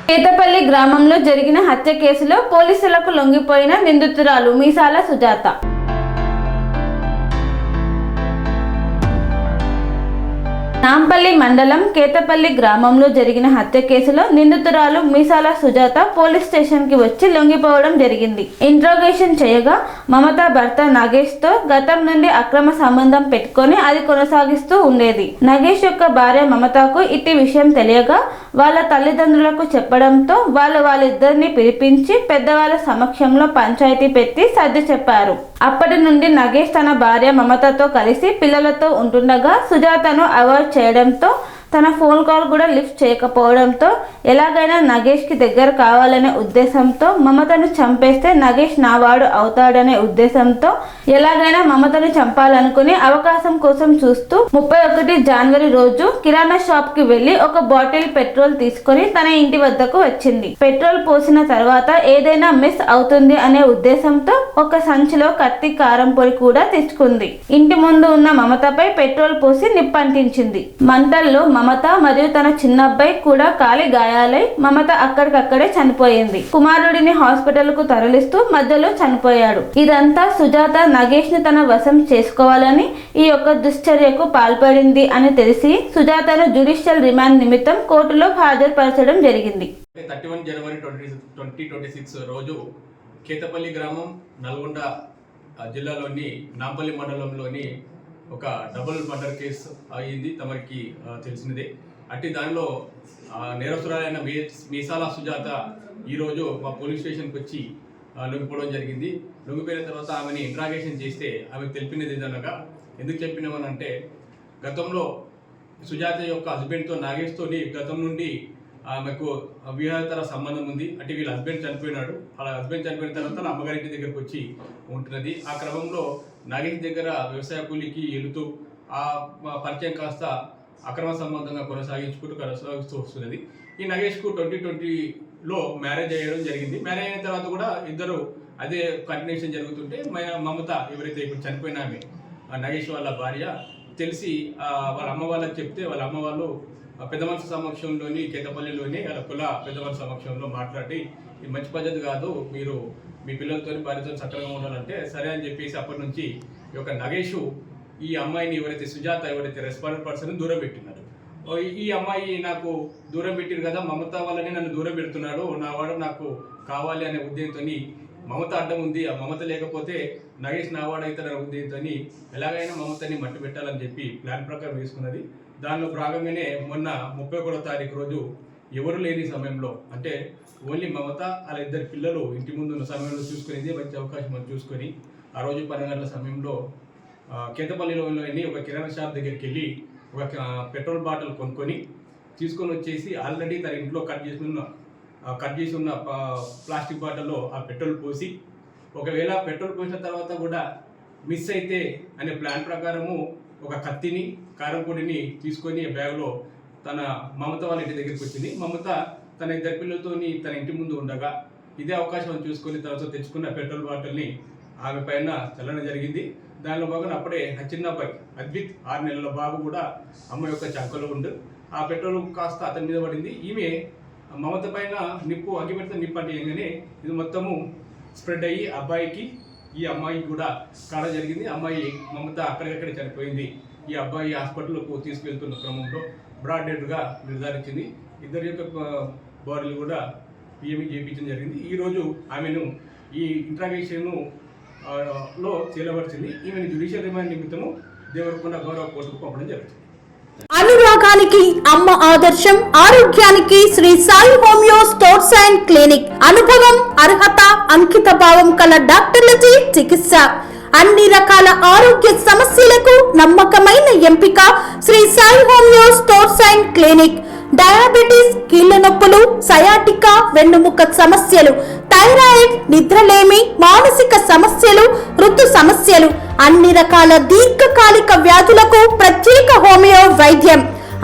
కేతపల్లి గ్రామంలో జరిగిన హత్య కేసులో పోలీసులకు లొంగిపోయిన నిందితురాలు మీసాల సుజాత. నాంపల్లి మండలం కేతపల్లి గ్రామంలో జరిగిన హత్య కేసులో నిందితురాలు మీసాల సుజాత పోలీస్ స్టేషన్ కి వచ్చి లొంగిపోవడం జరిగింది. ఇంట్రోగేషన్ చేయగా మమత భర్త నగేష్ తో గతం నుండి అక్రమ సంబంధం పెట్టుకొని అది కొనసాగిస్తూ ఉండేది. నగేష్ యొక్క భార్య మమతకు ఇట్టి విషయం తెలియగా వాళ్ళ తల్లిదండ్రులకు చెప్పడంతో వాళ్ళిద్దరిని పిలిపించి పెద్దవాళ్ళ సమక్షంలో పంచాయతీ పెట్టి సర్ది చెప్పారు. అప్పటి నుండి నగేష్ తన భార్య మమతతో కలిసి పిల్లలతో ఉంటుండగా సుజాతను అవాయిడ్ చేయడంతో తన ఫోన్ కాల్ కూడా లిఫ్ట్ చేయకపోవడంతో ఎలాగైనా నగేష్ కి దగ్గర కావాలనే ఉద్దేశంతో మమతను చంపేస్తే నగేష్ నావాడు అవుతాడనే ఉద్దేశంతో ఎలాగైనా మమతను చంపాలనుకుని అవకాశం కోసం చూస్తూ 31 జనవరి రోజు కిరాణా షాప్ కి వెళ్లి ఒక బాటిల్ పెట్రోల్ తీసుకొని తన ఇంటి వద్దకు వచ్చింది. పెట్రోల్ పోసిన తర్వాత ఏదైనా మిస్ అవుతుంది అనే ఉద్దేశంతో ఒక సంచిలో కత్తి కారం పొడి కూడా తెచ్చుకుంది. ఇంటి ముందు ఉన్న మమతపై పెట్రోల్ పోసి నిప్పంటించింది. మంటల్లో మమత మరియు తన చిన్నబ్బాయి కూడా కాలి గాయాలై మమత అక్కడికక్కడే చనిపోయింది. కుమారుడిని హాస్పిటల్ కు తరలిస్తూ మధ్యలో చనిపోయాడు. ఇదంతా సుజాత నగేష్ ని తన వశం చేసుకోవాలని ఈ యొక్క దుశ్చర్యకు పాల్పడింది అని తెలిసి సుజాతను జ్యుడిషియల్ రిమాండ్ నిమిత్తం కోర్టులో హాజరుపరచడం జరిగింది. 31 జనవరి 2026 రోజు కేతపల్లి గ్రామం నల్గొండ జిల్లాలోని నాంపల్లి మండలంలోని ఒక డబుల్ మర్డర్ కేసు అయింది. తమకి తెలిసినదే. అట్టి దానిలో నేరస్తురాలైన మీసాల సుజాత ఈరోజు మా పోలీస్ స్టేషన్కి వచ్చి లొంగిపోవడం జరిగింది. లొంగిపోయిన తర్వాత ఆమెని ఇంట్రాగేషన్ చేస్తే ఆమెకు తెలిపినది ఏదనగా, ఎందుకు చెప్పినామనంటే గతంలో సుజాత యొక్క హస్బెండ్తో నాగేష్తోని గతం నుండి ఆమెకు వివాహేతర సంబంధం ఉంది. అంటే వీళ్ళ హస్బెండ్ చనిపోయినాడు. వాళ్ళ హస్బెండ్ చనిపోయిన తర్వాత అమ్మగారింటి దగ్గరకు వచ్చి ఉంటున్నది. ఆ క్రమంలో నాగేష్ దగ్గర వ్యవసాయ కూలికి వెళుతూ ఆ పరిచయం కాస్త అక్రమ సంబంధంగా కొనసాగిస్తూ వస్తున్నది. ఈ నగేష్కు 2020లో మ్యారేజ్ అయ్యడం జరిగింది. మ్యారేజ్ అయిన తర్వాత కూడా ఇద్దరు అదే కంటిన్యూషన్ జరుగుతుంటే మమత ఎవరైతే ఇప్పుడు చనిపోయిన ఆమె నగేష్ వాళ్ళ భార్య తెలిసి వాళ్ళ అమ్మ వాళ్ళకి చెప్తే వాళ్ళ అమ్మ వాళ్ళు పెద్ద మనిషి సమక్షంలోని కేతపల్లిలోని వాళ్ళ కుల పెద్ద మనిషి సమక్షంలో మాట్లాడి ఇది మంచి పద్ధతి కాదు, మీరు మీ పిల్లలతో భార్యతో చక్కగా ఉండాలంటే సరే అని చెప్పేసి అప్పటి నుంచి ఈ యొక్క నగేష్ ఈ అమ్మాయిని ఎవరైతే సుజాత ఎవరైతే రెస్పాండెంట్ పర్సన్ దూరం పెట్టినారు. ఈ అమ్మాయి నాకు దూరం పెట్టిరు కదా, మమత వల్లనే నన్ను దూరం పెడుతున్నాడు, నా వాడు నాకు కావాలి అనే ఉద్దేశంతో మమత అడ్డం ఉంది, ఆ మమత లేకపోతే నగేష్ నావాడు అవుతాడనే ఉద్దేశంతో ఎలాగైనా మమతని మట్టు పెట్టాలని చెప్పి ప్లాన్ ప్రకారం వేసుకున్నది. దానిలో భాగంగానే మొన్న 31వ తారీఖు రోజు ఎవరు లేని సమయంలో, అంటే ఓన్లీ మమత వాళ్ళ ఇద్దరు పిల్లలు ఇంటి ముందు ఉన్న సమయంలో చూసుకునేది మంచి అవకాశం అని చూసుకొని ఆ రోజు 10 గంటల సమయంలో కేతపల్లిలోని ఒక కిరాణా షాప్ దగ్గరికి వెళ్ళి ఒక పెట్రోల్ బాటిల్ కొనుక్కొని తీసుకొని వచ్చేసి ఆల్రెడీ తన ఇంట్లో కట్ చేసి ఉన్న ప్లాస్టిక్ బాటిల్లో ఆ పెట్రోల్ పోసి, ఒకవేళ పెట్రోల్ పోసిన తర్వాత కూడా మిస్ అయితే అనే ప్లాన్ ప్రకారము ఒక కత్తిని కారం పొడిని తీసుకొని బ్యాగ్లో తన మమత వాళ్ళ ఇంటి దగ్గరికి వచ్చింది. మమత తన ఇద్దరు పిల్లలతో తన ఇంటి ముందు ఉండగా ఇదే అవకాశం చూసుకొని తర్వాత తెచ్చుకున్న పెట్రోల్ బాటిల్ని ఆమె పైన చల్లడం జరిగింది. దానిలో భాగంగా అప్పుడే చిన్న అబ్బాయి అద్విత్ 6 నెలల బాబు కూడా అమ్మ యొక్క చంకలో ఉండు. ఆ పెట్రోల్ కాస్త అతని మీద పడింది. ఈమె మమత పైన అగ్గిపెడితే నిప్పు అంటే ఇది మొత్తము స్ప్రెడ్ అయ్యి అబ్బాయికి ఈ అమ్మాయికి కూడా కావడం జరిగింది. అమ్మాయి మమత అక్కడికక్కడే చనిపోయింది. ఈ అబ్బాయి హాస్పిటల్కు తీసుకెళ్తున్న క్రమంలో బ్రాడ్ డెడ్గా నిర్ధారించింది. ఇద్దరి యొక్క బాడీలు కూడా పిఎంఈ చేయించడం జరిగింది. ఈరోజు ఆమెను ఈ ఇంట్రాగేషన్ లో తేలబరిచింది. ఈమెను జ్యుడిషియల్ రిమాండ్ నిమిత్తము దేవరకొండ గౌరవ కోర్టుకు పంపడం జరుగుతుంది. అనురాగానికి అమ్మ ఆదర్శం, ఆరోగ్యానికి Shri Sai homeo stores and clinic. అనుభవం, అర్హత, అంకిత భావం కల డాక్టర్లచే చికిత్స. అన్ని రకాల ఆరోగ్య సమస్యలకు నమ్మకమైన ఎంపిక Shri Sai homeo stores and clinic. Diabetes, కీళ్ల నొప్పులు, సయాటికా, వెన్నుముక సమస్యలు, థైరాయిడ్, నిద్రలేమి, మానసిక సమస్యలు, ఋతు సమస్యలు, అన్ని రకాల దీర్ఘకాలిక వ్యాధులకు ప్రత్యేక హోమియో వైద్యం.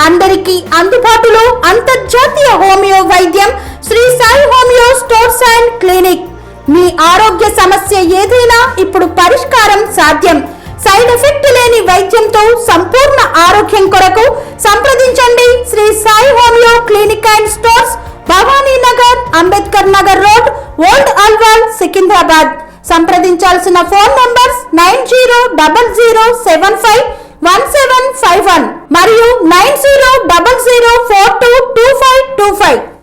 అందరికీ అందుబాటులో అంతర్జాతీయ హోమియో వైద్యం Shri Sai homeo stores and clinic. మీ ఆరోగ్య సమస్య ఏదైనా ఇప్పుడు పరిష్కారం సాధ్యం. సైడ్ ఎఫెక్ట్ లేని వైద్యంతో సంపూర్ణ ఆరోగ్యం కొరకు సంప్రదించండి Shri Sai homeo clinic and stores, Bhavani Nagar. Ambedkar Nagar road, old Alwal, Secunderabad. సంప్రదించాల్సిన ఫోన్ నంబర్స్ 9000751751 మరియు 9000422525.